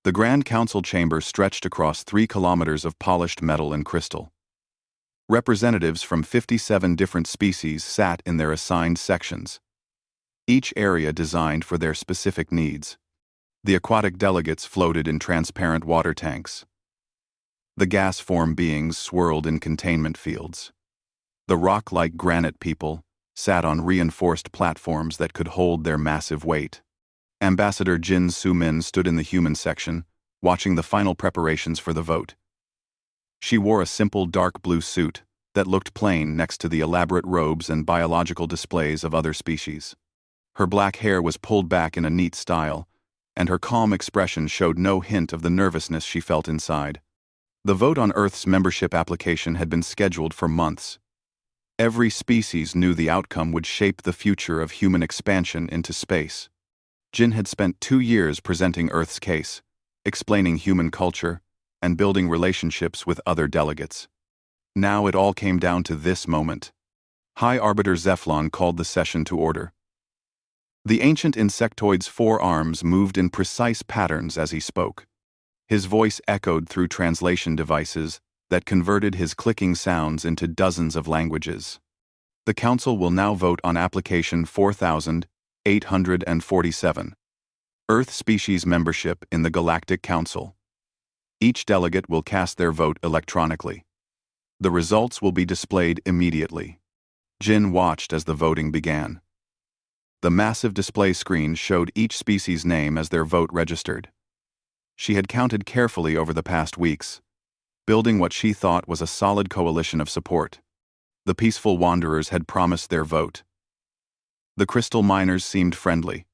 The Grand Council chamber stretched across 3 kilometers of polished metal and crystal. Representatives from 57 different species sat in their assigned sections, each area designed for their specific needs. The aquatic delegates floated in transparent water tanks. The gas-form beings swirled in containment fields. The rock-like granite people sat on reinforced platforms that could hold their massive weight. Ambassador Jin Su-min stood in the human section, watching the final preparations for the vote. She wore a simple dark blue suit that looked plain next to the elaborate robes and biological displays of other species. Her black hair was pulled back in a neat style, and her calm expression showed no hint of the nervousness she felt inside. The vote on Earth's membership application had been scheduled for months. Every species knew the outcome would shape the future of human expansion into space. Jin had spent 2 years presenting Earth's case, explaining human culture, and building relationships with other delegates. Now it all came down to this moment. High Arbiter Zeflon called the session to order. The ancient insectoid's 4 arms moved in precise patterns as he spoke. His voice echoed through translation devices that converted his clicking sounds into dozens of languages. The Council will now vote on application 4847, Earth species membership in the Galactic Council. Each delegate will cast their vote electronically. The results will be displayed immediately. Jin watched as the voting began. The massive display screen showed each species' name as their vote registered. She had counted carefully over the past weeks, building what she thought was a solid coalition of support. The peaceful wanderers had promised their vote. The crystal miners seemed friendly.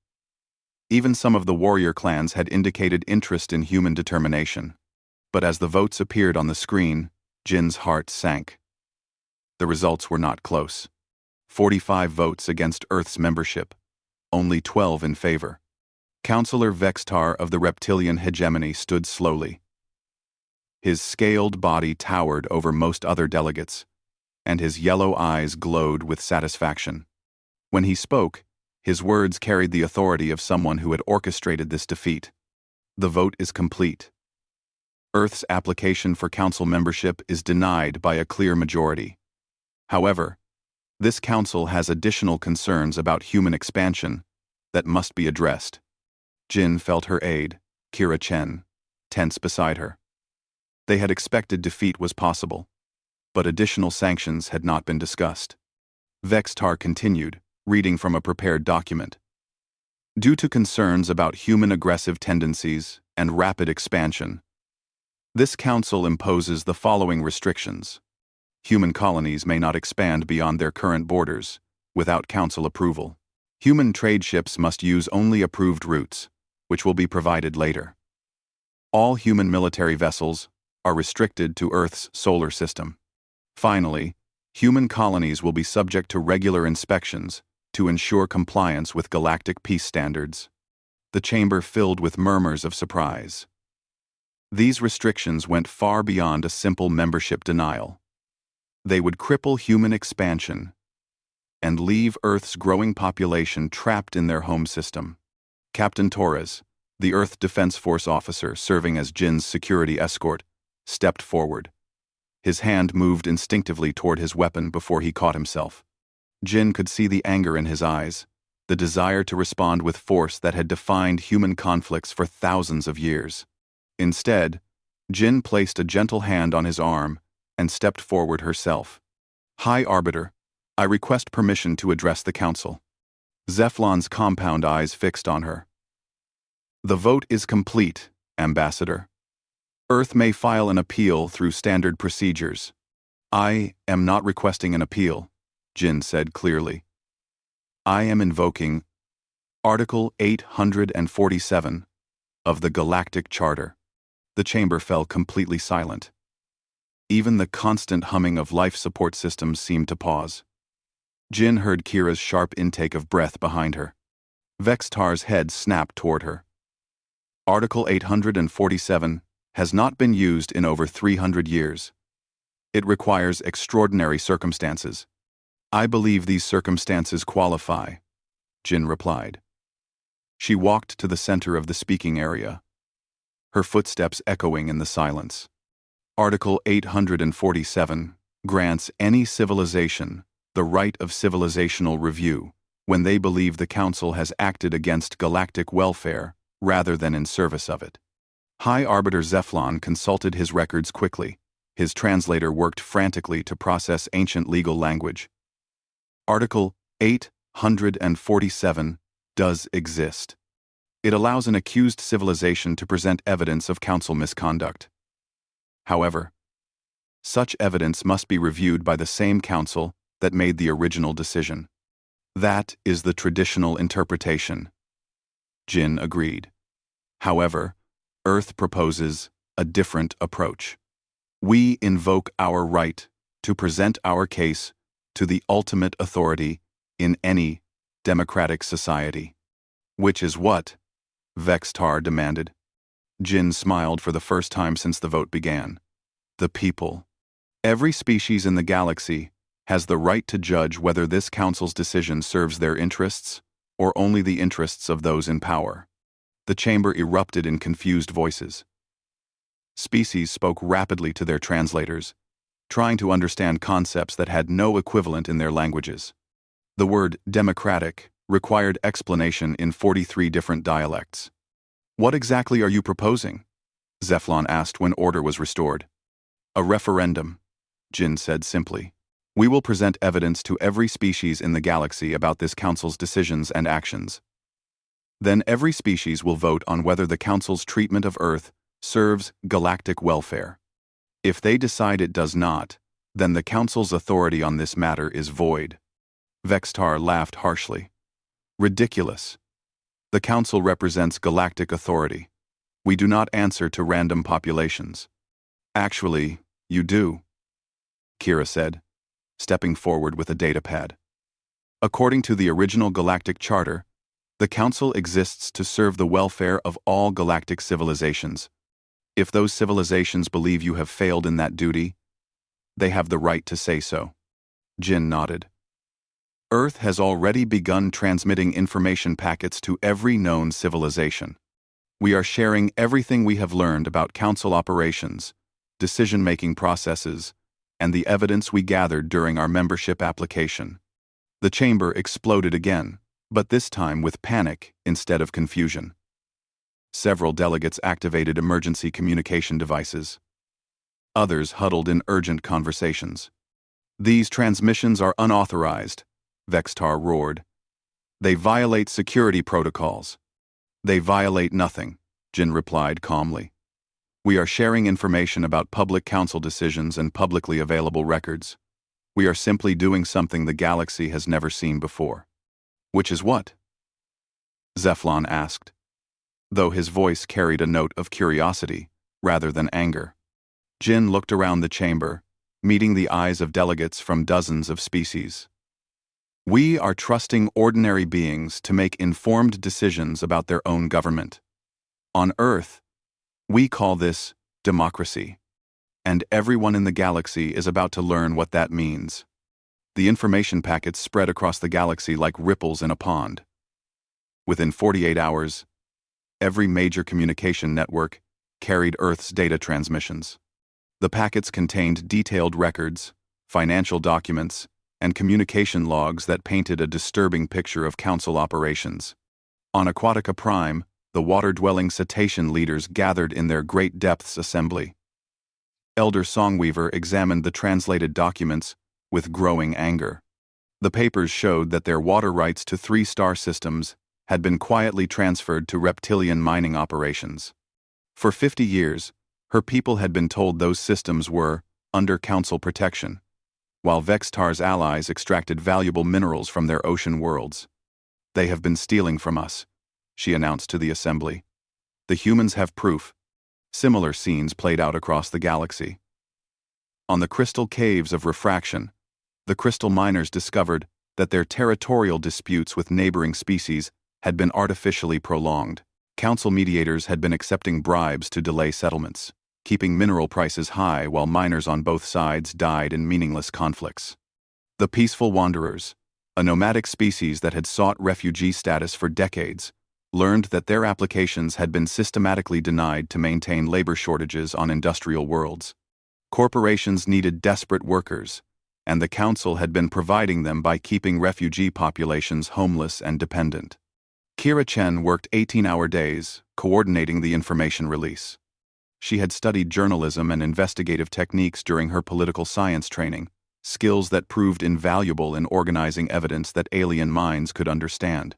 Even some of the warrior clans had indicated interest in human determination. But as the votes appeared on the screen, Jin's heart sank. The results were not close. 45 votes against Earth's membership, only 12 in favor. Councillor Vextar of the reptilian hegemony stood slowly. His scaled body towered over most other delegates, and his yellow eyes glowed with satisfaction. When he spoke, his words carried the authority of someone who had orchestrated this defeat. The vote is complete. Earth's application for council membership is denied by a clear majority. However, this council has additional concerns about human expansion that must be addressed. Jin felt her aide, Kira Chen, tense beside her. They had expected defeat was possible, but additional sanctions had not been discussed. Vextar continued, reading from a prepared document. Due to concerns about human aggressive tendencies and rapid expansion, this council imposes the following restrictions. Human colonies may not expand beyond their current borders without council approval. Human trade ships must use only approved routes, which will be provided later. All human military vessels are restricted to Earth's solar system. Finally, human colonies will be subject to regular inspections to ensure compliance with galactic peace standards. The chamber filled with murmurs of surprise. These restrictions went far beyond a simple membership denial. They would cripple human expansion and leave Earth's growing population trapped in their home system. Captain Torres, the Earth Defense Force officer serving as Jin's security escort, stepped forward. His hand moved instinctively toward his weapon before he caught himself. Jin could see the anger in his eyes, the desire to respond with force that had defined human conflicts for thousands of years. Instead, Jin placed a gentle hand on his arm and stepped forward herself. High Arbiter, I request permission to address the council. Zeflon's compound eyes fixed on her. The vote is complete, Ambassador. Earth may file an appeal through standard procedures. I am not requesting an appeal, Jin said clearly. I am invoking Article 847 of the Galactic Charter. The chamber fell completely silent. Even the constant humming of life support systems seemed to pause. Jin heard Kira's sharp intake of breath behind her. Vextar's head snapped toward her. Article 847 has not been used in over 300 years. It requires extraordinary circumstances. I believe these circumstances qualify, Jin replied. She walked to the center of the speaking area. her footsteps echoing in the silence. Article 847 grants any civilization the right of civilizational review when they believe the Council has acted against galactic welfare rather than in service of it. High Arbiter Zeflon consulted his records quickly. His translator worked frantically to process ancient legal language. Article 847 does exist. It allows an accused civilization to present evidence of Council misconduct. However, such evidence must be reviewed by the same Council that made the original decision. That is the traditional interpretation. Jin agreed. However, Earth proposes a different approach. We invoke our right to present our case to the ultimate authority in any democratic society. Which is what? Vextar demanded. Jin smiled for the first time since the vote began. The people. Every species in the galaxy has the right to judge whether this Council's decision serves their interests or only the interests of those in power. The chamber erupted in confused voices. Species spoke rapidly to their translators, trying to understand concepts that had no equivalent in their languages. The word democratic required explanation in 43 different dialects. What exactly are you proposing? Zeflon asked when order was restored. A referendum, Jin said simply. We will present evidence to every species in the galaxy about this Council's decisions and actions. Then every species will vote on whether the Council's treatment of Earth serves galactic welfare. If they decide it does not, then the Council's authority on this matter is void. Vextar laughed harshly. Ridiculous. The Council represents galactic authority. We do not answer to random populations. Actually, you do, Kira said, stepping forward with a datapad. According to the original Galactic Charter, the Council exists to serve the welfare of all galactic civilizations. If those civilizations believe you have failed in that duty, they have the right to say so. Jin nodded. Earth has already begun transmitting information packets to every known civilization. We are sharing everything we have learned about Council operations, decision-making processes, and the evidence we gathered during our membership application. The chamber exploded again, but this time with panic instead of confusion. Several delegates activated emergency communication devices. Others huddled in urgent conversations. These transmissions are unauthorized, Vextar roared. They violate security protocols. They violate nothing, Jin replied calmly. We are sharing information about public Council decisions and publicly available records. We are simply doing something the galaxy has never seen before. Which is what? Zeflon asked, though his voice carried a note of curiosity rather than anger. Jin looked around the chamber, meeting the eyes of delegates from dozens of species. We are trusting ordinary beings to make informed decisions about their own government. On Earth, we call this democracy, and everyone in the galaxy is about to learn what that means. The information packets spread across the galaxy like ripples in a pond. Within 48 hours, every major communication network carried Earth's data transmissions. The packets contained detailed records, financial documents, and communication logs that painted a disturbing picture of Council operations. On Aquatica Prime, the water-dwelling cetacean leaders gathered in their Great Depths Assembly. Elder Songweaver examined the translated documents with growing anger. The papers showed that their water rights to 3 star systems had been quietly transferred to reptilian mining operations. For 50 years, her people had been told those systems were under Council protection, while Vextar's allies extracted valuable minerals from their ocean worlds. They have been stealing from us, she announced to the assembly. The humans have proof. Similar scenes played out across the galaxy. On the crystal caves of refraction, the crystal miners discovered that their territorial disputes with neighboring species had been artificially prolonged. Council mediators had been accepting bribes to delay settlements, keeping mineral prices high while miners on both sides died in meaningless conflicts. The peaceful wanderers, a nomadic species that had sought refugee status for decades, learned that their applications had been systematically denied to maintain labor shortages on industrial worlds. Corporations needed desperate workers, and the Council had been providing them by keeping refugee populations homeless and dependent. Kira Chen worked 18-hour days, coordinating the information release. She had studied journalism and investigative techniques during her political science training, skills that proved invaluable in organizing evidence that alien minds could understand.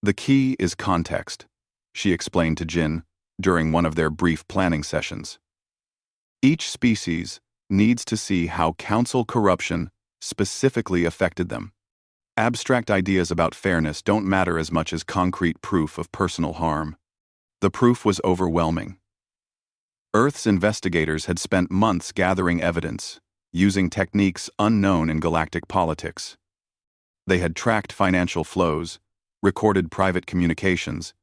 The key is context, she explained to Jin during one of their brief planning sessions. Each species needs to see how Council corruption specifically affected them. Abstract ideas about fairness don't matter as much as concrete proof of personal harm. The proof was overwhelming. Earth's investigators had spent months gathering evidence, using techniques unknown in galactic politics. They had tracked financial flows, recorded private communications,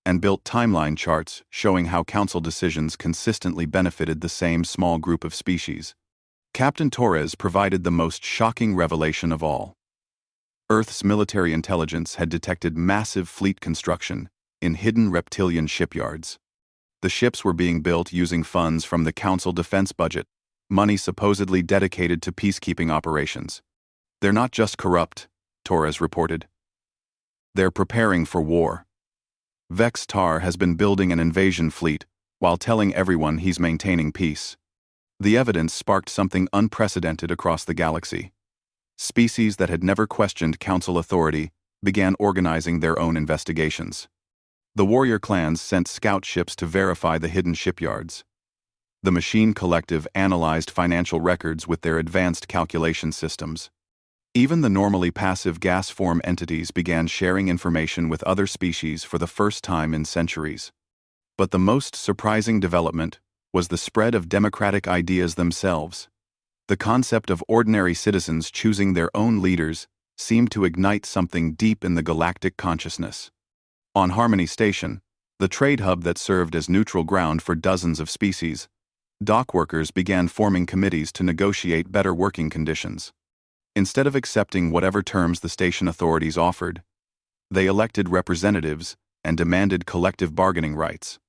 and built timeline charts showing how Council decisions consistently benefited the same small group of species. Captain Torres provided the most shocking revelation of all. Earth's military intelligence had detected massive fleet construction in hidden reptilian shipyards. The ships were being built using funds from the Council defense budget, money supposedly dedicated to peacekeeping operations. They're not just corrupt, Torres reported. They're preparing for war. Vex Tar has been building an invasion fleet while telling everyone he's maintaining peace. The evidence sparked something unprecedented across the galaxy. Species that had never questioned Council authority began organizing their own investigations. The warrior clans sent scout ships to verify the hidden shipyards. The Machine Collective analyzed financial records with their advanced calculation systems. Even the normally passive gas form entities began sharing information with other species for the first time in centuries. But the most surprising development was the spread of democratic ideas themselves. The concept of ordinary citizens choosing their own leaders seemed to ignite something deep in the galactic consciousness. On Harmony Station, the trade hub that served as neutral ground for dozens of species, dock workers began forming committees to negotiate better working conditions. Instead of accepting whatever terms the station authorities offered, they elected representatives and demanded collective bargaining rights.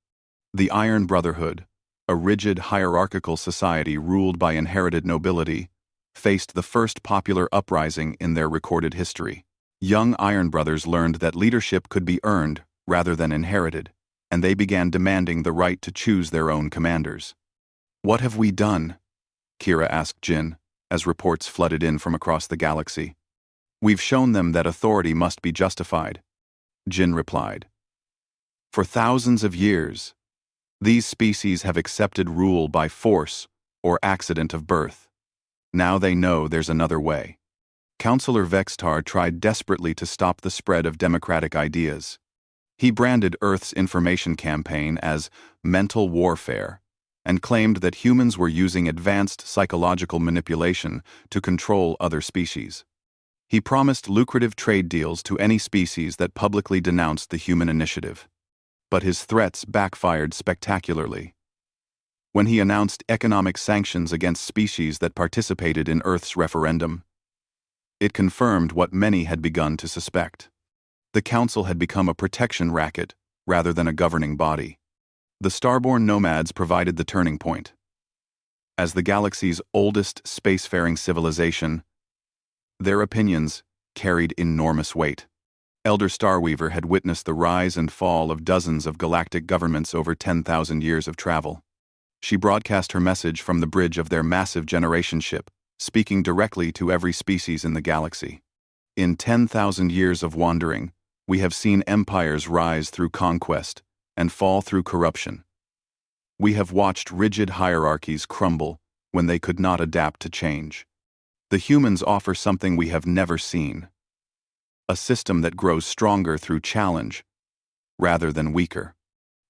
The Iron Brotherhood, a rigid hierarchical society ruled by inherited nobility, faced the first popular uprising in their recorded history. Young Iron Brothers learned that leadership could be earned rather than inherited, and they began demanding the right to choose their own commanders. "What have we done?" Kira asked Jin, as reports flooded in from across the galaxy. "We've shown them that authority must be justified," Jin replied. "For thousands of years, these species have accepted rule by force or accident of birth. Now they know there's another way." Councillor Vextar tried desperately to stop the spread of democratic ideas. He branded Earth's information campaign as mental warfare and claimed that humans were using advanced psychological manipulation to control other species. He promised lucrative trade deals to any species that publicly denounced the human initiative. But his threats backfired spectacularly. When he announced economic sanctions against species that participated in Earth's referendum, it confirmed what many had begun to suspect. The Council had become a protection racket rather than a governing body. The starborn nomads provided the turning point. As the galaxy's oldest spacefaring civilization, their opinions carried enormous weight. Elder Starweaver had witnessed the rise and fall of dozens of galactic governments over 10,000 years of travel. She broadcast her message from the bridge of their massive generation ship, speaking directly to every species in the galaxy. In 10,000 years of wandering, we have seen empires rise through conquest and fall through corruption. We have watched rigid hierarchies crumble when they could not adapt to change. The humans offer something we have never seen: a system that grows stronger through challenge rather than weaker.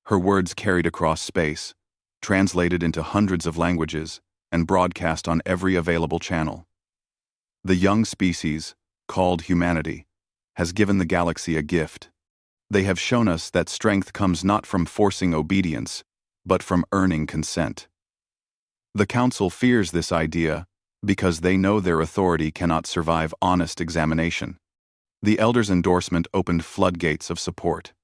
Her words carried across space, translated into hundreds of languages, and broadcast on every available channel. The young species, called humanity, has given the galaxy a gift. They have shown us that strength comes not from forcing obedience, but from earning consent. The Council fears this idea because they know their authority cannot survive honest examination. The Elders' endorsement opened floodgates of support.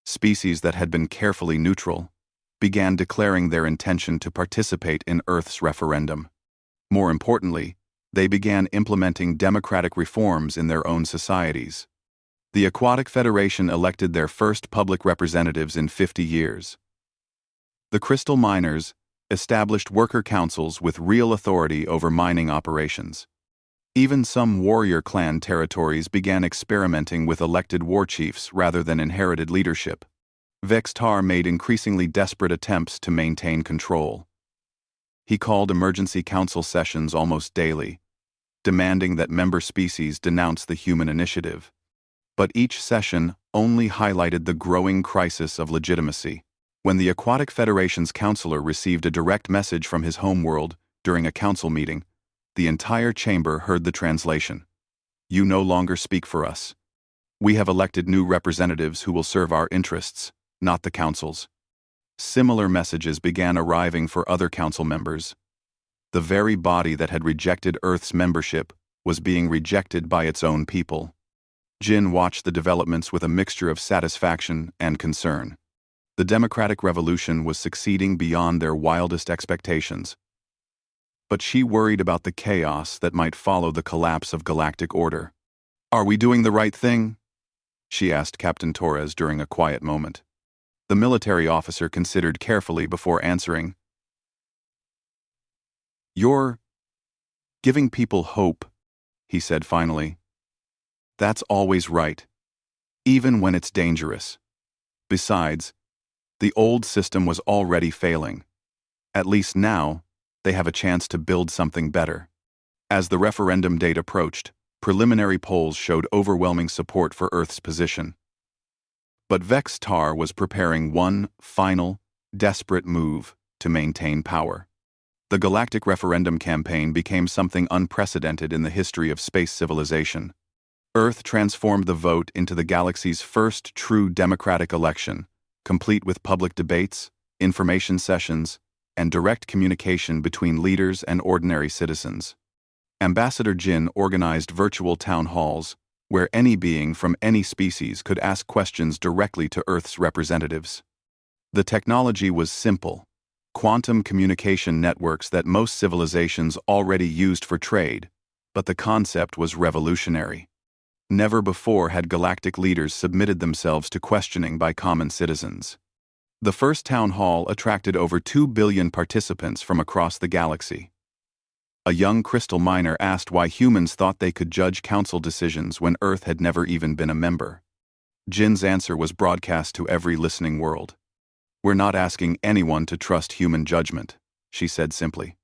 Species that had been carefully neutral began declaring their intention to participate in Earth's referendum. More importantly, they began implementing democratic reforms in their own societies. The Aquatic Federation elected their first public representatives in 50 years. The crystal miners established worker councils with real authority over mining operations. Even some warrior clan territories began experimenting with elected war chiefs rather than inherited leadership. Vextar made increasingly desperate attempts to maintain control. He called emergency council sessions almost daily, demanding that member species denounce the human initiative. But each session only highlighted the growing crisis of legitimacy. When the Aquatic Federation's counselor received a direct message from his homeworld during a council meeting, the entire chamber heard the translation. "You no longer speak for us. We have elected new representatives who will serve our interests, not the council's." Similar messages began arriving for other council members. The very body that had rejected Earth's membership was being rejected by its own people. Jin watched the developments with a mixture of satisfaction and concern. The democratic revolution was succeeding beyond their wildest expectations. But she worried about the chaos that might follow the collapse of galactic order. "Are we doing the right thing?" she asked Captain Torres during a quiet moment. The military officer considered carefully before answering. "You're giving people hope," he said finally. "That's always right, even when it's dangerous. Besides, the old system was already failing. At least now, they have a chance to build something better." As the referendum date approached, preliminary polls showed overwhelming support for Earth's position. But Vextar was preparing one final, desperate move to maintain power. The galactic referendum campaign became something unprecedented in the history of space civilization. Earth transformed the vote into the galaxy's first true democratic election, complete with public debates, information sessions, and direct communication between leaders and ordinary citizens. Ambassador Jin organized virtual town halls, where any being from any species could ask questions directly to Earth's representatives. The technology was simple: quantum communication networks that most civilizations already used for trade, but the concept was revolutionary. Never before had galactic leaders submitted themselves to questioning by common citizens. The first town hall attracted over 2 billion participants from across the galaxy. A young crystal miner asked why humans thought they could judge council decisions when Earth had never even been a member. Jin's answer was broadcast to every listening world. "We're not asking anyone to trust human judgment," she said simply.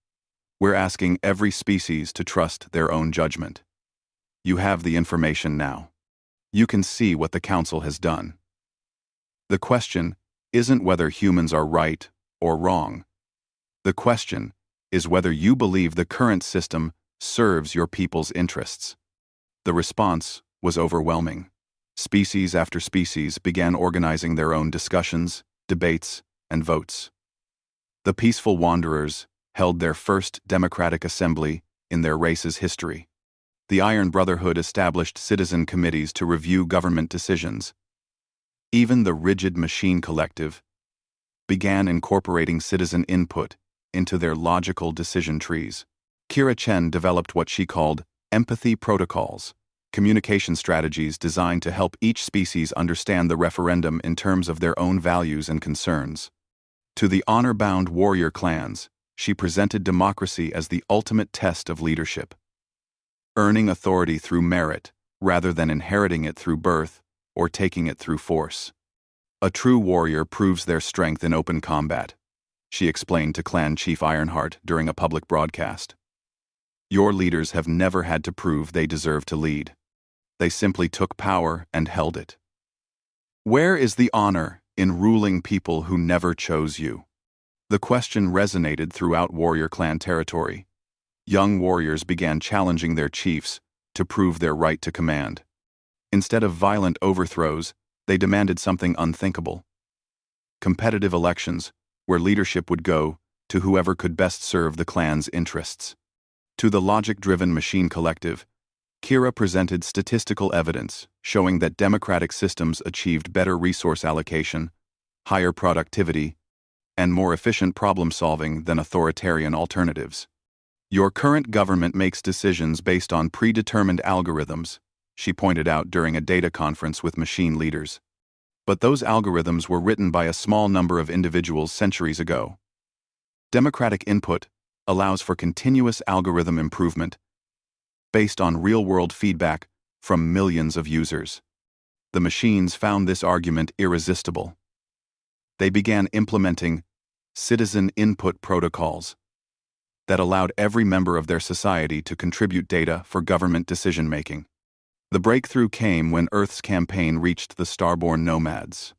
"We're asking every species to trust their own judgment. You have the information now. You can see what the council has done. The question isn't whether humans are right or wrong. The question is whether you believe the current system serves your people's interests." The response was overwhelming. Species after species began organizing their own discussions, debates, and votes. The peaceful wanderers held their first democratic assembly in their race's history. The Iron Brotherhood established citizen committees to review government decisions. Even the rigid Machine Collective began incorporating citizen input into their logical decision trees. Kira Chen developed what she called empathy protocols, communication strategies designed to help each species understand the referendum in terms of their own values and concerns. To the honor-bound warrior clans, she presented democracy as the ultimate test of leadership. Earning authority through merit, rather than inheriting it through birth or taking it through force. "A true warrior proves their strength in open combat," she explained to Clan Chief Ironheart during a public broadcast. "Your leaders have never had to prove they deserve to lead. They simply took power and held it. Where is the honor in ruling people who never chose you?" The question resonated throughout warrior clan territory. Young warriors began challenging their chiefs to prove their right to command. Instead of violent overthrows, they demanded something unthinkable: competitive elections, where leadership would go to whoever could best serve the clan's interests. To the logic-driven Machine Collective, Kira presented statistical evidence showing that democratic systems achieved better resource allocation, higher productivity, and more efficient problem-solving than authoritarian alternatives. Your current government makes decisions based on predetermined algorithms, she pointed out during a data conference with machine leaders. But those algorithms were written by a small number of individuals centuries ago. Democratic input allows for continuous algorithm improvement based on real-world feedback from millions of users. The machines found this argument irresistible. They began implementing citizen input protocols that allowed every member of their society to contribute data for government decision-making. The breakthrough came when Earth's campaign reached the starborn nomads.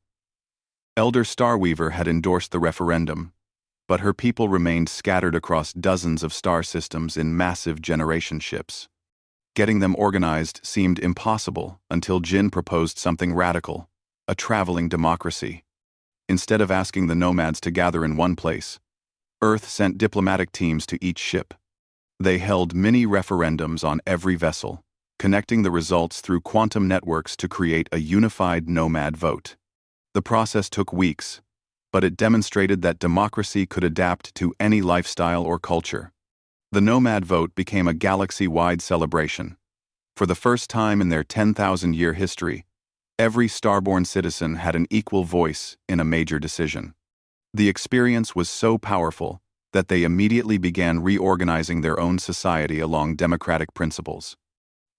Elder Starweaver had endorsed the referendum, but her people remained scattered across dozens of star systems in massive generation ships. Getting them organized seemed impossible until Jin proposed something radical, a traveling democracy. Instead of asking the nomads to gather in one place, Earth sent diplomatic teams to each ship. They held mini-referendums on every vessel, connecting the results through quantum networks to create a unified nomad vote. The process took weeks, but it demonstrated that democracy could adapt to any lifestyle or culture. The nomad vote became a galaxy-wide celebration. For the first time in their 10,000-year history, every starborn citizen had an equal voice in a major decision. The experience was so powerful that they immediately began reorganizing their own society along democratic principles.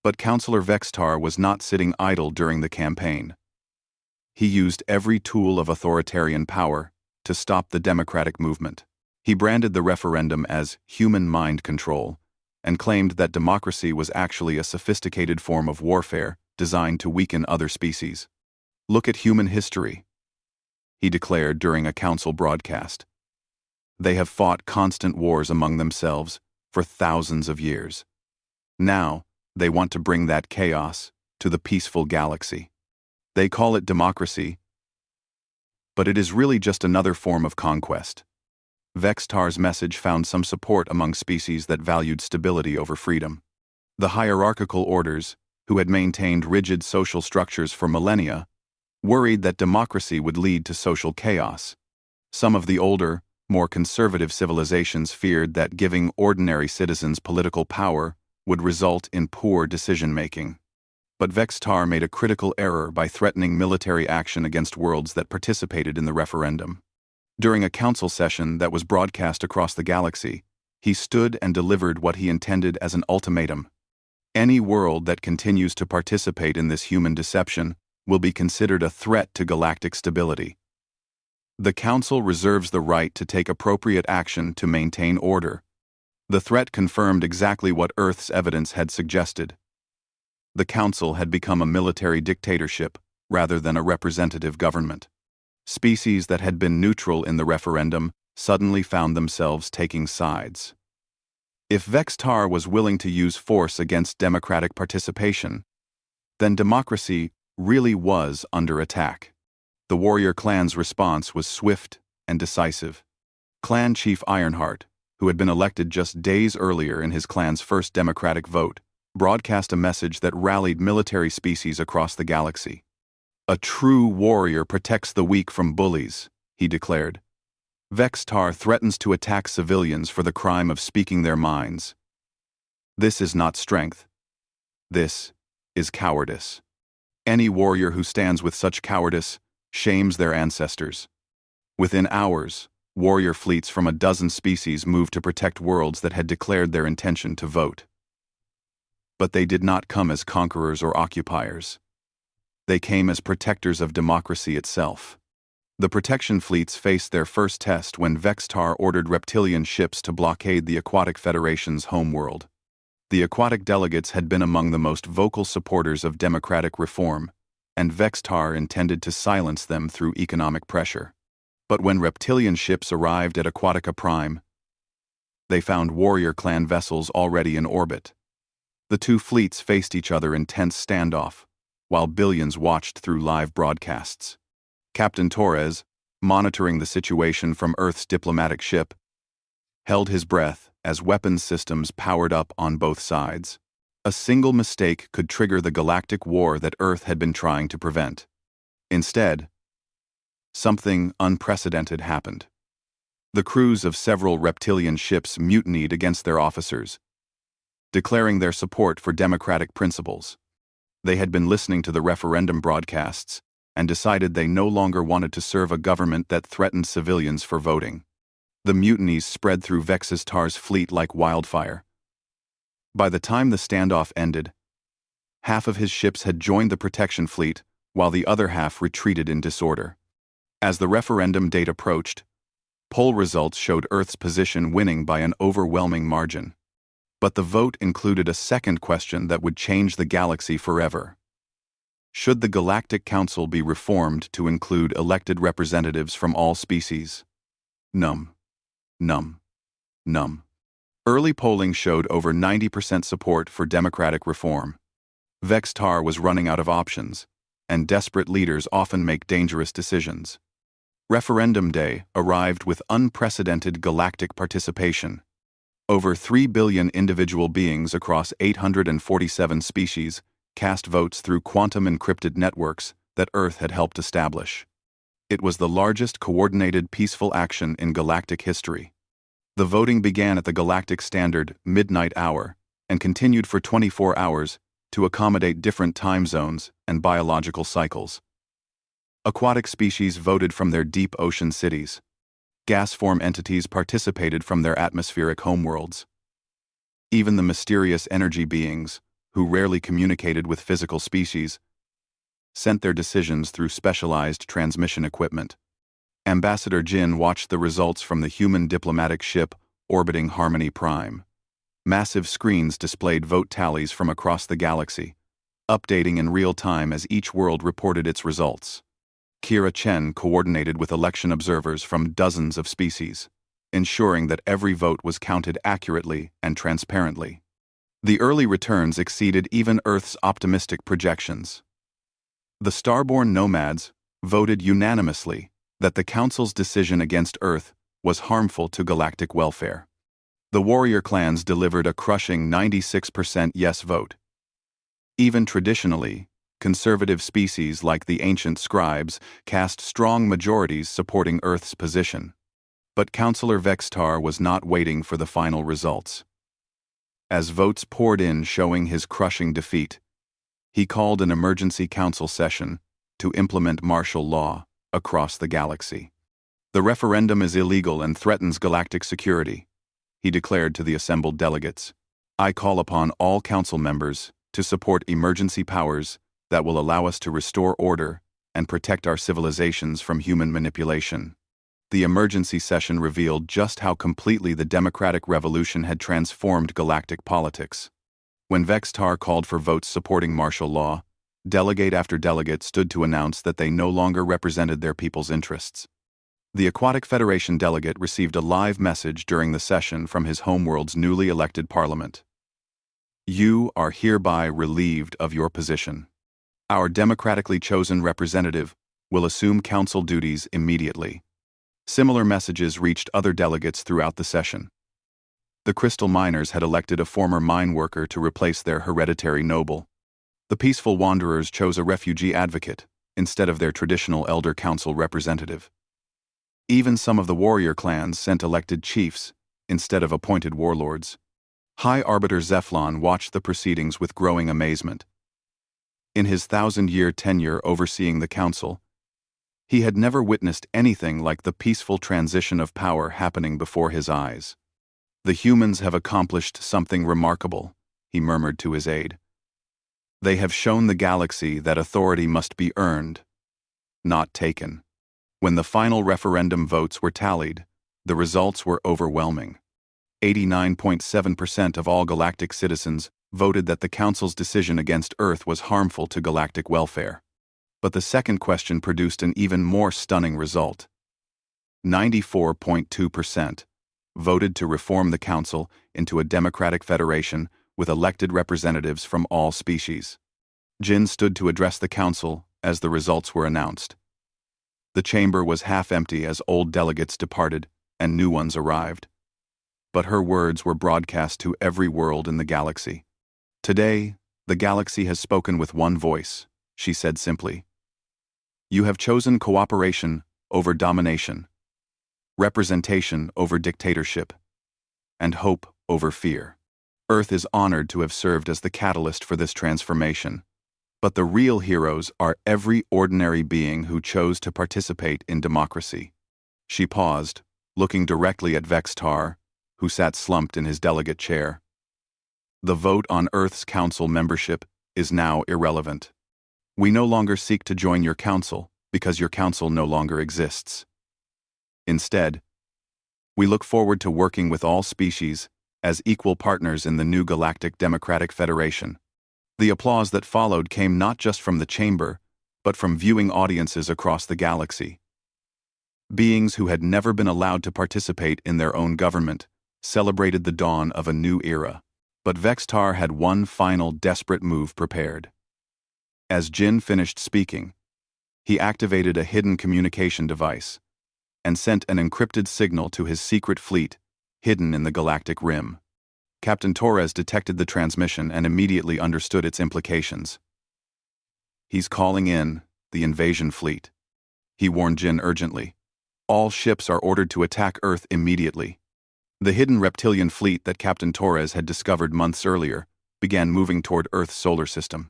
But Councillor Vextar was not sitting idle during the campaign. He used every tool of authoritarian power to stop the democratic movement. He branded the referendum as human mind control and claimed that democracy was actually a sophisticated form of warfare designed to weaken other species. Look at human history, he declared during a council broadcast. They have fought constant wars among themselves for thousands of years. Now, they want to bring that chaos to the peaceful galaxy. They call it democracy, but it is really just another form of conquest. Vextar's message found some support among species that valued stability over freedom. The hierarchical orders, who had maintained rigid social structures for millennia, worried that democracy would lead to social chaos. Some of the older, more conservative civilizations feared that giving ordinary citizens political power would result in poor decision-making. But Vextar made a critical error by threatening military action against worlds that participated in the referendum. During a council session that was broadcast across the galaxy, he stood and delivered what he intended as an ultimatum. Any world that continues to participate in this human deception will be considered a threat to galactic stability. The Council reserves the right to take appropriate action to maintain order. The threat confirmed exactly what Earth's evidence had suggested. The Council had become a military dictatorship rather than a representative government. Species that had been neutral in the referendum suddenly found themselves taking sides. If Vextar was willing to use force against democratic participation, then democracy really was under attack. The warrior clan's response was swift and decisive. Clan Chief Ironheart, who had been elected just days earlier in his clan's first democratic vote, broadcast a message that rallied military species across the galaxy. A true warrior protects the weak from bullies, he declared. Vextar threatens to attack civilians for the crime of speaking their minds. This is not strength. This is cowardice. Any warrior who stands with such cowardice shames their ancestors. Within hours, warrior fleets from a dozen species moved to protect worlds that had declared their intention to vote. But they did not come as conquerors or occupiers. They came as protectors of democracy itself. The protection fleets faced their first test when Vextar ordered reptilian ships to blockade the Aquatic Federation's homeworld. The aquatic delegates had been among the most vocal supporters of democratic reform, and Vextar intended to silence them through economic pressure. But when reptilian ships arrived at Aquatica Prime, they found warrior clan vessels already in orbit. The two fleets faced each other in tense standoff, while billions watched through live broadcasts. Captain Torres, monitoring the situation from Earth's diplomatic ship, held his breath as weapons systems powered up on both sides. A single mistake could trigger the galactic war that Earth had been trying to prevent. Instead, something unprecedented happened. The crews of several reptilian ships mutinied against their officers, declaring their support for democratic principles. They had been listening to the referendum broadcasts and decided they no longer wanted to serve a government that threatened civilians for voting. The mutinies spread through Vex's Tar's fleet like wildfire. By the time the standoff ended, half of his ships had joined the protection fleet, while the other half retreated in disorder. As the referendum date approached, poll results showed Earth's position winning by an overwhelming margin. But the vote included a second question that would change the galaxy forever. Should the Galactic Council be reformed to include elected representatives from all species? Num. Early polling showed over 90% support for democratic reform. Vex-Tar was running out of options, and desperate leaders often make dangerous decisions. Referendum Day arrived with unprecedented galactic participation. Over 3 billion individual beings across 847 species cast votes through quantum-encrypted networks that Earth had helped establish. It was the largest coordinated peaceful action in galactic history. The voting began at the Galactic Standard midnight hour and continued for 24 hours to accommodate different time zones and biological cycles. Aquatic species voted from their deep ocean cities. Gas-form entities participated from their atmospheric homeworlds. Even the mysterious energy beings, who rarely communicated with physical species, sent their decisions through specialized transmission equipment. Ambassador Jin watched the results from the human diplomatic ship orbiting Harmony Prime. Massive screens displayed vote tallies from across the galaxy, updating in real time as each world reported its results. Kira Chen coordinated with election observers from dozens of species, ensuring that every vote was counted accurately and transparently. The early returns exceeded even Earth's optimistic projections. The starborn nomads voted unanimously that the Council's decision against Earth was harmful to galactic welfare. The warrior clans delivered a crushing 96% yes vote. Even traditionally, conservative species like the ancient scribes cast strong majorities supporting Earth's position. But Councillor Vex-Tar was not waiting for the final results. As votes poured in showing his crushing defeat, he called an emergency council session to implement martial law across the galaxy. The referendum is illegal and threatens galactic security, he declared to the assembled delegates. I call upon all council members to support emergency powers that will allow us to restore order and protect our civilizations from human manipulation. The emergency session revealed just how completely the democratic revolution had transformed galactic politics. When Vex-Tar called for votes supporting martial law, delegate after delegate stood to announce that they no longer represented their people's interests. The Aquatic Federation delegate received a live message during the session from his homeworld's newly elected parliament. You are hereby relieved of your position. Our democratically chosen representative will assume council duties immediately. Similar messages reached other delegates throughout the session. The Crystal Miners had elected a former mine worker to replace their hereditary noble. The Peaceful Wanderers chose a refugee advocate instead of their traditional elder council representative. Even some of the warrior clans sent elected chiefs instead of appointed warlords. High Arbiter Zephlon watched the proceedings with growing amazement. In his 1,000-year tenure overseeing the council, he had never witnessed anything like the peaceful transition of power happening before his eyes. The humans have accomplished something remarkable, he murmured to his aide. They have shown the galaxy that authority must be earned, not taken. When the final referendum votes were tallied, the results were overwhelming. 89.7% of all galactic citizens voted that the Council's decision against Earth was harmful to galactic welfare. But the second question produced an even more stunning result. 94.2% voted to reform the Council into a democratic federation with elected representatives from all species. Jin stood to address the Council as the results were announced. The chamber was half empty as old delegates departed and new ones arrived. But her words were broadcast to every world in the galaxy. Today, the galaxy has spoken with one voice, she said simply. You have chosen cooperation over domination, representation over dictatorship, and hope over fear. Earth is honored to have served as the catalyst for this transformation. But the real heroes are every ordinary being who chose to participate in democracy. She paused, looking directly at Vextar, who sat slumped in his delegate chair. The vote on Earth's council membership is now irrelevant. We no longer seek to join your council because your council no longer exists. Instead, we look forward to working with all species as equal partners in the new Galactic Democratic Federation. The applause that followed came not just from the chamber, but from viewing audiences across the galaxy. Beings who had never been allowed to participate in their own government celebrated the dawn of a new era. But Vextar had one final desperate move prepared. As Jin finished speaking, he activated a hidden communication device and sent an encrypted signal to his secret fleet hidden in the galactic rim. Captain Torres detected the transmission and immediately understood its implications. He's calling in the invasion fleet, he warned Jin urgently. All ships are ordered to attack Earth immediately. The hidden reptilian fleet that Captain Torres had discovered months earlier began moving toward Earth's solar system.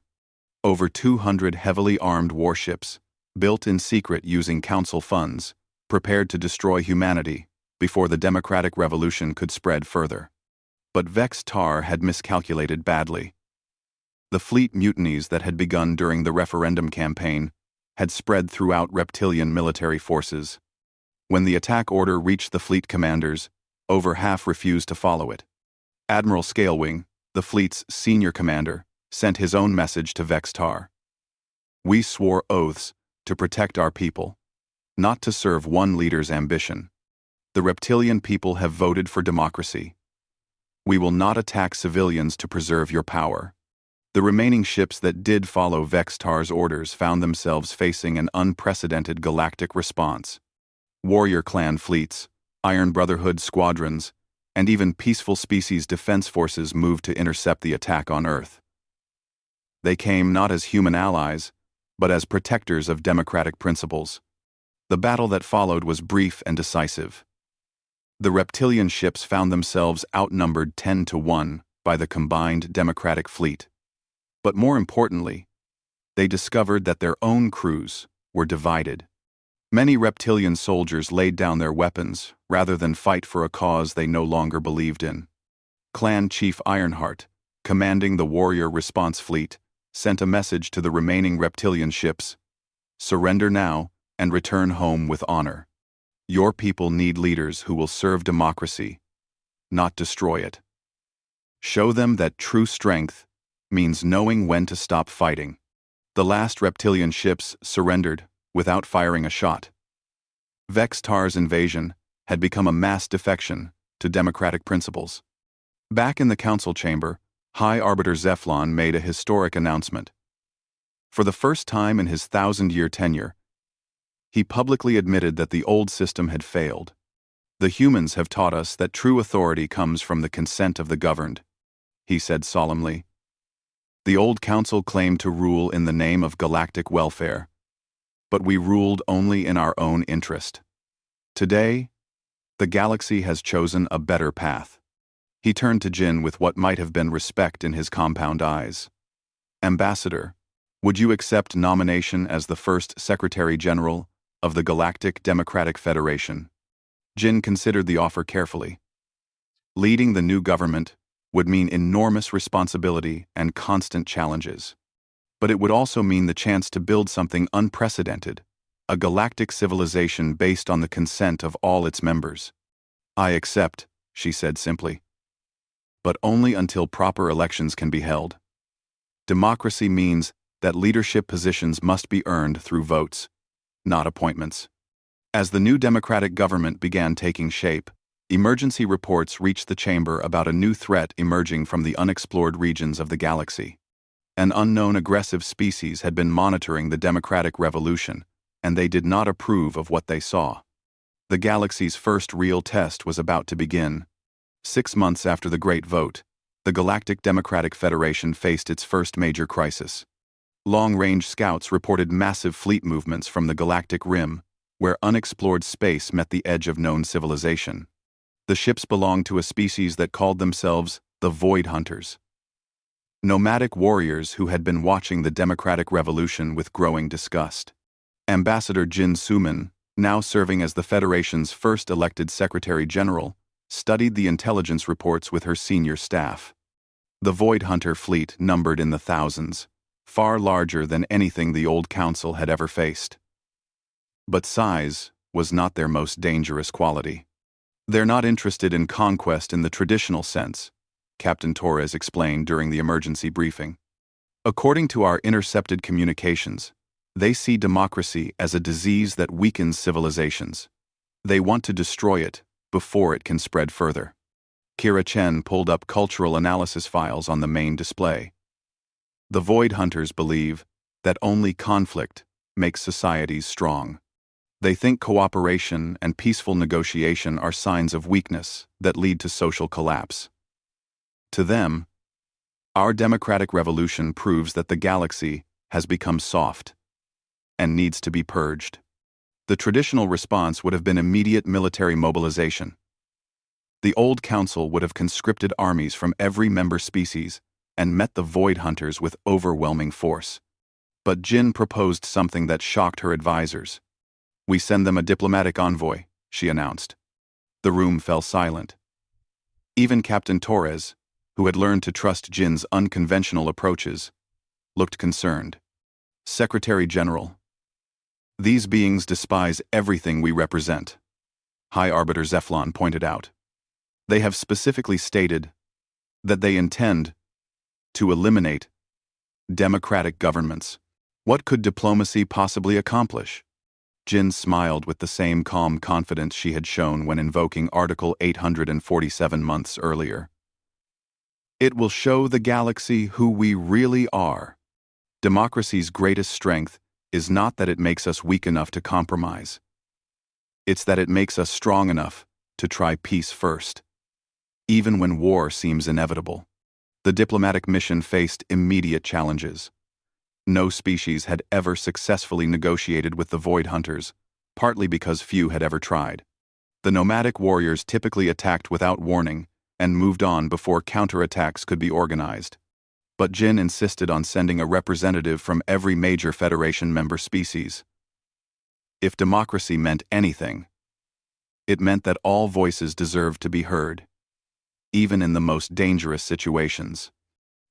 Over 200 heavily armed warships, built in secret using council funds, prepared to destroy humanity before the democratic revolution could spread further. But Vextar had miscalculated badly. The fleet mutinies that had begun during the referendum campaign had spread throughout reptilian military forces. When the attack order reached the fleet commanders, over half refused to follow it. Admiral Scalewing, the fleet's senior commander, sent his own message to Vextar. We swore oaths to protect our people, not to serve one leader's ambition. The reptilian people have voted for democracy. We will not attack civilians to preserve your power. The remaining ships that did follow Vextar's orders found themselves facing an unprecedented galactic response. Warrior clan fleets, Iron Brotherhood squadrons, and even peaceful species defense forces moved to intercept the attack on Earth. They came not as human allies, but as protectors of democratic principles. The battle that followed was brief and decisive. The reptilian ships found themselves outnumbered 10-1 by the combined democratic fleet. But more importantly, they discovered that their own crews were divided. Many reptilian soldiers laid down their weapons rather than fight for a cause they no longer believed in. Clan Chief Ironheart, commanding the warrior response fleet, sent a message to the remaining reptilian ships: surrender now and return home with honor. Your people need leaders who will serve democracy, not destroy it. Show them that true strength means knowing when to stop fighting. The last reptilian ships surrendered without firing a shot. Vextar's invasion had become a mass defection to democratic principles. Back in the council chamber, High Arbiter Zephlon made a historic announcement. For the first time in his 1,000-year tenure, he publicly admitted that the old system had failed. The humans have taught us that true authority comes from the consent of the governed, he said solemnly. The old council claimed to rule in the name of galactic welfare, but we ruled only in our own interest. Today, the galaxy has chosen a better path. He turned to Jin with what might have been respect in his compound eyes. Ambassador, would you accept nomination as the first Secretary General of the Galactic Democratic Federation? Jin considered the offer carefully. Leading the new government would mean enormous responsibility and constant challenges. But it would also mean the chance to build something unprecedented, a galactic civilization based on the consent of all its members. I accept, she said simply. But only until proper elections can be held. Democracy means that leadership positions must be earned through votes, not appointments. As the new democratic government began taking shape, emergency reports reached the chamber about a new threat emerging from the unexplored regions of the galaxy. An unknown aggressive species had been monitoring the democratic revolution, and they did not approve of what they saw. The galaxy's first real test was about to begin. 6 months after the Great Vote, The Galactic Democratic Federation faced its first major crisis. Long-range scouts reported massive fleet movements from the galactic rim, where unexplored space met the edge of known civilization. The ships belonged to a species that called themselves the Void Hunters. Nomadic warriors who had been watching the democratic revolution with growing disgust. Ambassador Jin Suman, now serving as the Federation's first elected Secretary General, studied the intelligence reports with her senior staff. The Void Hunter fleet numbered in the thousands, far larger than anything the old council had ever faced. But size was not their most dangerous quality. They're not interested in conquest in the traditional sense, Captain Torres explained during the emergency briefing. According to our intercepted communications, they see democracy as a disease that weakens civilizations. They want to destroy it before it can spread further. Kira Chen pulled up cultural analysis files on the main display. The Void Hunters believe that only conflict makes societies strong. They think cooperation and peaceful negotiation are signs of weakness that lead to social collapse. To them, our democratic revolution proves that the galaxy has become soft and needs to be purged. The traditional response would have been immediate military mobilization. The old council would have conscripted armies from every member species and met the Void Hunters with overwhelming force. But Jin proposed something that shocked her advisors. "We send them a diplomatic envoy," she announced. The room fell silent. Even Captain Torres, who had learned to trust Jin's unconventional approaches, looked concerned. "Secretary General, these beings despise everything we represent," High Arbiter Zephlon pointed out. "They have specifically stated that they intend to eliminate democratic governments. What could diplomacy possibly accomplish?" Jin smiled with the same calm confidence she had shown when invoking Article 847 months earlier. "It will show the galaxy who we really are. Democracy's greatest strength is not that it makes us weak enough to compromise. It's that it makes us strong enough to try peace first, even when war seems inevitable." The diplomatic mission faced immediate challenges. No species had ever successfully negotiated with the Void Hunters, partly because few had ever tried. The nomadic warriors typically attacked without warning and moved on before counterattacks could be organized. But Jin insisted on sending a representative from every major Federation member species. If democracy meant anything, it meant that all voices deserved to be heard, even in the most dangerous situations.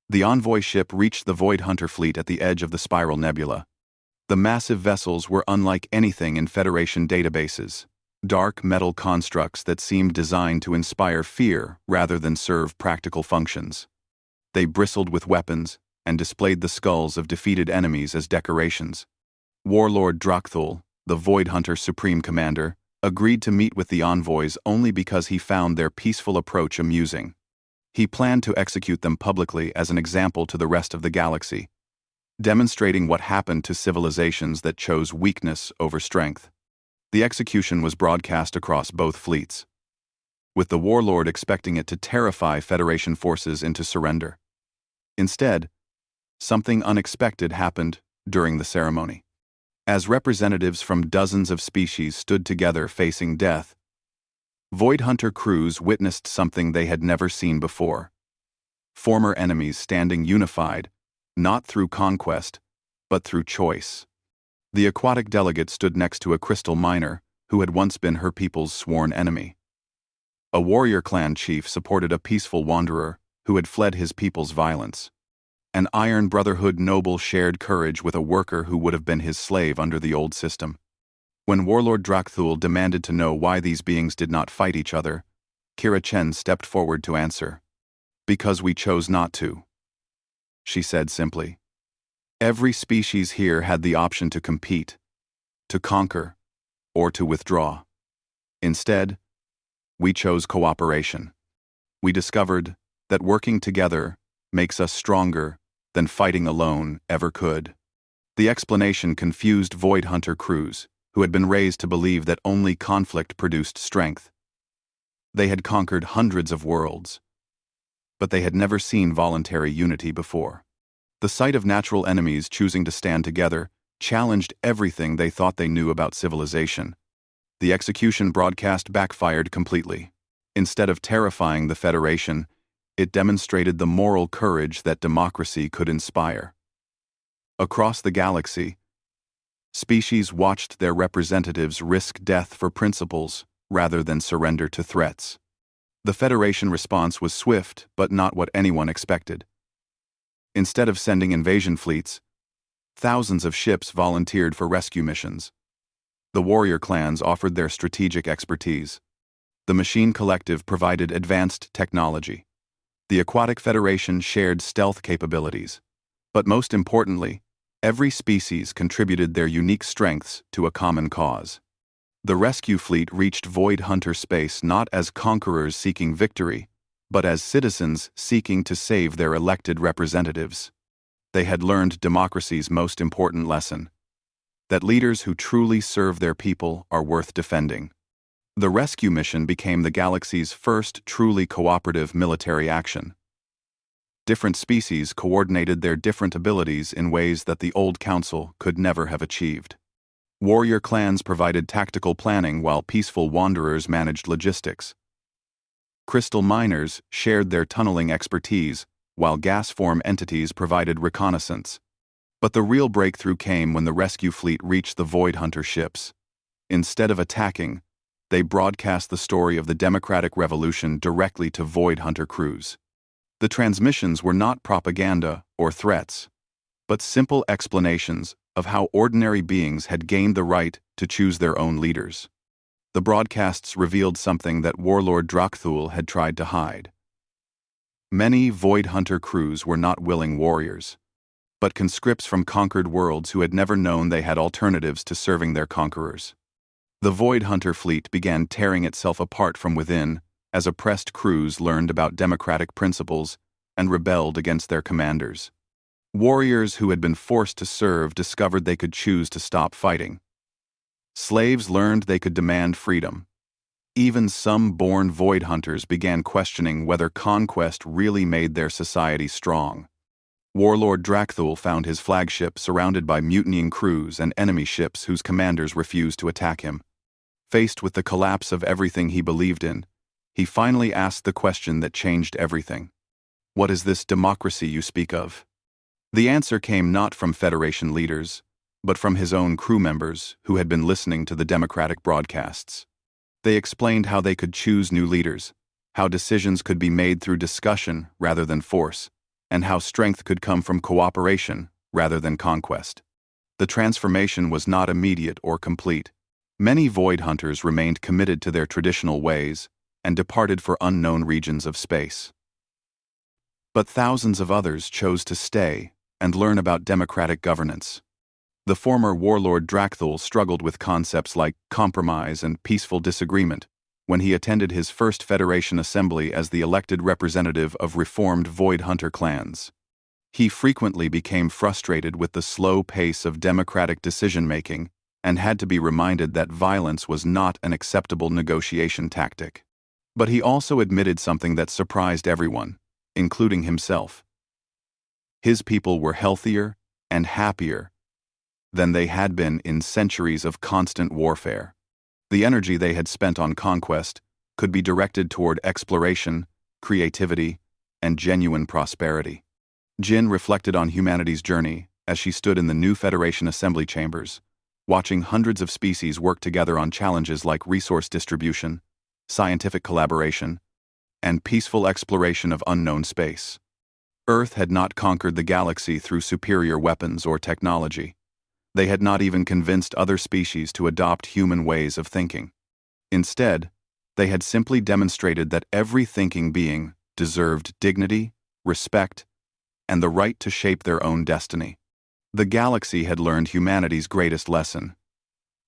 The envoy ship reached the Void Hunter fleet at the edge of the Spiral Nebula. The massive vessels were unlike anything in Federation databases, dark metal constructs that seemed designed to inspire fear rather than serve practical functions. They bristled with weapons and displayed the skulls of defeated enemies as decorations. Warlord Drakthul, the Void Hunter Supreme Commander, agreed to meet with the envoys only because he found their peaceful approach amusing. He planned to execute them publicly as an example to the rest of the galaxy, demonstrating what happened to civilizations that chose weakness over strength. The execution was broadcast across both fleets, with the warlord expecting it to terrify Federation forces into surrender. Instead, something unexpected happened during the ceremony. As representatives from dozens of species stood together facing death, Void Hunter crews witnessed something they had never seen before. Former enemies standing unified, not through conquest, but through choice. The aquatic delegate stood next to a crystal miner who had once been her people's sworn enemy. A warrior clan chief supported a peaceful wanderer who had fled his people's violence. An Iron Brotherhood noble shared courage with a worker who would have been his slave under the old system. When Warlord Drakthul demanded to know why these beings did not fight each other, Kira Chen stepped forward to answer. "Because we chose not to," she said simply. "Every species here had the option to compete, to conquer, or to withdraw. Instead, we chose cooperation. We discovered that working together makes us stronger than fighting alone ever could." The explanation confused Void Hunter crews, who had been raised to believe that only conflict produced strength. They had conquered hundreds of worlds, but they had never seen voluntary unity before. The sight of natural enemies choosing to stand together challenged everything they thought they knew about civilization. The execution broadcast backfired completely. Instead of terrifying the Federation, it demonstrated the moral courage that democracy could inspire. Across the galaxy, species watched their representatives risk death for principles rather than surrender to threats. The Federation response was swift, but not what anyone expected. Instead of sending invasion fleets, thousands of ships volunteered for rescue missions. The warrior clans offered their strategic expertise. The Machine Collective provided advanced technology. The Aquatic Federation shared stealth capabilities. But most importantly, every species contributed their unique strengths to a common cause. The rescue fleet reached Void Hunter space not as conquerors seeking victory, but as citizens seeking to save their elected representatives. They had learned democracy's most important lesson: that leaders who truly serve their people are worth defending. The rescue mission became the galaxy's first truly cooperative military action. Different species coordinated their different abilities in ways that the old council could never have achieved. Warrior clans provided tactical planning while peaceful wanderers managed logistics. Crystal miners shared their tunneling expertise while gas-form entities provided reconnaissance. But the real breakthrough came when the rescue fleet reached the Void Hunter ships. Instead of attacking, they broadcast the story of the democratic revolution directly to Void Hunter crews. The transmissions were not propaganda or threats, but simple explanations of how ordinary beings had gained the right to choose their own leaders. The broadcasts revealed something that Warlord Drakthul had tried to hide. Many Void Hunter crews were not willing warriors, but conscripts from conquered worlds who had never known they had alternatives to serving their conquerors. The Void Hunter fleet began tearing itself apart from within as oppressed crews learned about democratic principles and rebelled against their commanders. Warriors who had been forced to serve discovered they could choose to stop fighting. Slaves learned they could demand freedom. Even some born Void Hunters began questioning whether conquest really made their society strong. Warlord Drakthul found his flagship surrounded by mutinying crews and enemy ships whose commanders refused to attack him. Faced with the collapse of everything he believed in, he finally asked the question that changed everything. What is this democracy you speak of? The answer came not from Federation leaders, but from his own crew members who had been listening to the democratic broadcasts. They explained how they could choose new leaders, how decisions could be made through discussion rather than force, and how strength could come from cooperation rather than conquest. The transformation was not immediate or complete. Many Void Hunters remained committed to their traditional ways and departed for unknown regions of space. But thousands of others chose to stay and learn about democratic governance. The former warlord Drakthul struggled with concepts like compromise and peaceful disagreement when he attended his first Federation assembly as the elected representative of reformed Void Hunter clans. He frequently became frustrated with the slow pace of democratic decision-making and had to be reminded that violence was not an acceptable negotiation tactic. But he also admitted something that surprised everyone, including himself. His people were healthier and happier than they had been in centuries of constant warfare. The energy they had spent on conquest could be directed toward exploration, creativity, and genuine prosperity. Jin reflected on humanity's journey as she stood in the new Federation assembly chambers, watching hundreds of species work together on challenges like resource distribution, scientific collaboration, and peaceful exploration of unknown space. Earth had not conquered the galaxy through superior weapons or technology. They had not even convinced other species to adopt human ways of thinking. Instead, they had simply demonstrated that every thinking being deserved dignity, respect, and the right to shape their own destiny. The galaxy had learned humanity's greatest lesson: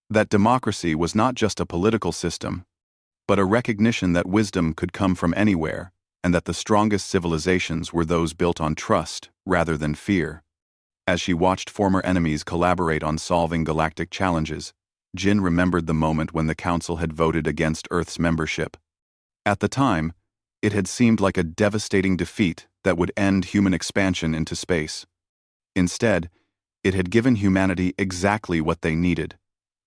that democracy was not just a political system, but a recognition that wisdom could come from anywhere, and that the strongest civilizations were those built on trust rather than fear. As she watched former enemies collaborate on solving galactic challenges, Jin remembered the moment when the Council had voted against Earth's membership. At the time, It had seemed like a devastating defeat that would end human expansion into space. Instead, it had given humanity exactly what they needed: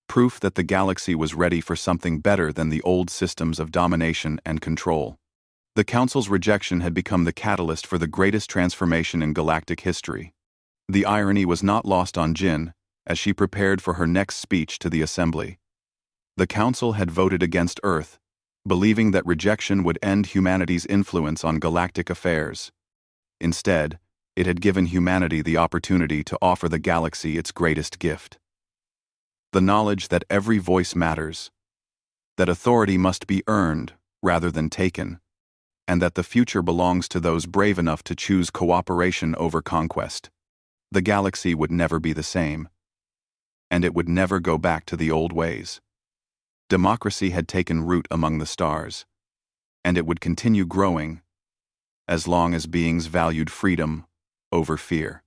proof that the galaxy was ready for something better than the old systems of domination and control. The Council's rejection had become the catalyst for the greatest transformation in galactic history. The irony was not lost on Jin as she prepared for her next speech to the Assembly. The Council had voted against Earth, believing that rejection would end humanity's influence on galactic affairs. Instead, it had given humanity the opportunity to offer the galaxy its greatest gift: the knowledge that every voice matters, that authority must be earned rather than taken, and that the future belongs to those brave enough to choose cooperation over conquest. The galaxy would never be the same, and it would never go back to the old ways. Democracy had taken root among the stars, and it would continue growing as long as beings valued freedom over fear.